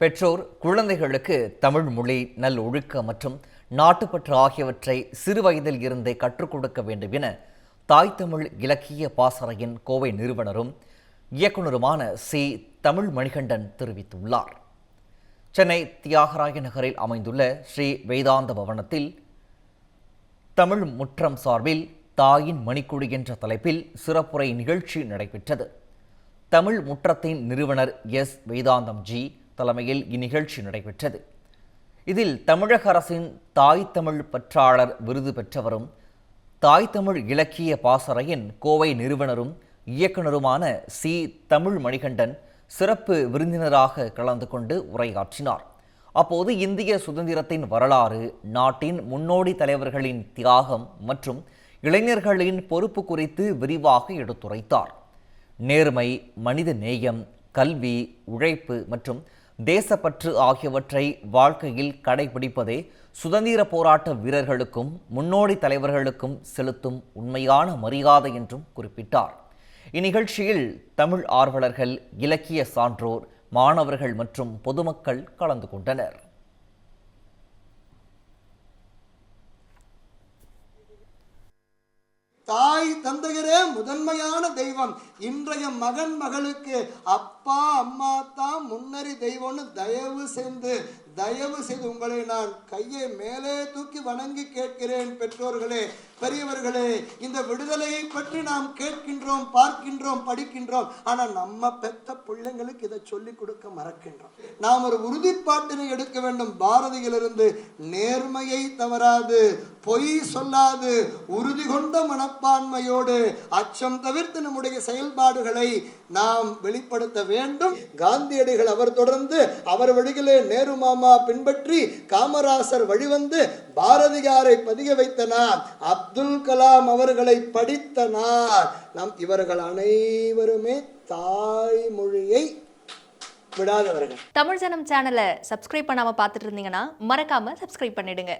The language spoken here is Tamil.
பெற்றோர் குழந்தைகளுக்கு தமிழ் மொழி, நல்லொழுக்க மற்றும் நாட்டுப்பற்று ஆகியவற்றை சிறு வயதில் இருந்தே கற்றுக் கொடுக்க வேண்டும் என தாய் தமிழ் இலக்கிய பாசறையின் கோவை நிறுவனரும் இயக்குநருமான சி. தமிழ் மணிகண்டன் தெரிவித்துள்ளார். சென்னை தியாகராய நகரில் அமைந்துள்ள ஸ்ரீ வேதாந்த பவனத்தில் தமிழ் முற்றம் சார்பில் தாயின் மணிக்குடி என்ற தலைப்பில் சிறப்புரை நிகழ்ச்சி நடைபெற்றது. தமிழ் முற்றத்தின் நிறுவனர் எஸ். வேதாந்தம் ஜி தலைமையில் இந்நிகழ்ச்சி நடைபெற்றது. இதில் தமிழக அரசின் தாய் தமிழ் பற்றாளர் விருது பெற்றவரும் தாய் தமிழ் இலக்கிய பாசறையின் கோவை நிறுவனரும் இயக்குநருமான சி. தமிழ் மணிகண்டன் சிறப்பு விருந்தினராக கலந்து கொண்டு உரையாற்றினார். அப்போது இந்திய சுதந்திரத்தின் வரலாறு, நாட்டின் முன்னோடி தலைவர்களின் தியாகம் மற்றும் இளைஞர்களின் பொறுப்பு குறித்து விரிவாக எடுத்துரைத்தார். நேர்மை, மனித நேயம், கல்வி, உழைப்பு மற்றும் தேசப்பற்று ஆகியவற்றை வாழ்க்கையில் கடைபிடிப்பதே சுதந்திர போராட்ட வீரர்களுக்கும் முன்னோடி தலைவர்களுக்கும் செலுத்தும் உண்மையான மரியாதை என்றும் குறிப்பிட்டார். இந்நிகழ்ச்சியில் தமிழ் ஆர்வலர்கள், இலக்கிய சான்றோர், மாணவர்கள் மற்றும் பொதுமக்கள் கலந்து கொண்டனர். தாய் தந்தையரே முதன்மையான தெய்வம். இன்றைய மகன் மகளுக்கு அப்பா அம்மா தான் முன்னறி தெய்வம்னு தயவு செய்து உங்களை நான் கையை மேலே தூக்கி வணங்கி கேட்கிறேன். பெற்றோர்களே, பெரியவர்களே, இந்த விடுதலையை பற்றி நாம் கேட்கின்றோம், பார்க்கின்றோம், படிக்கின்றோம். ஆனால் நம்ம பெத்த பிள்ளைங்களுக்கு இதை சொல்லிக் கொடுக்க மறக்கின்றோம். நாம் ஒரு உறுதிப்பாட்டினை எடுக்க வேண்டும். பாரதியிலிருந்து நேர்மையை தவறாது, பொய் சொல்லாது, உறுதி கொண்ட மனப்பான்மையோடு அச்சம் தவிர்த்து நம்முடைய செயல்பாடுகளை நாம் வெளிப்படுத்த வேண்டும். காந்தியடிகள் அவர் தொடர்ந்து அவர் வழியிலே நேரு மாமா பின்பற்றி காமராசர் வழிவந்து பாரதியாரை பதிய வைத்தனார், அப்துல் கலாம் அவர்களை படித்தனார். நாம் இவர்கள் அனைவருமே தாய்மொழியை விடாதவர்கள். தமிழ் ஜனம் சேனலை சப்ஸ்கிரைப் பண்ணாம பார்த்துட்டு இருந்தீங்கன்னா மறக்காம சப்ஸ்கிரைப் பண்ணிடுங்க.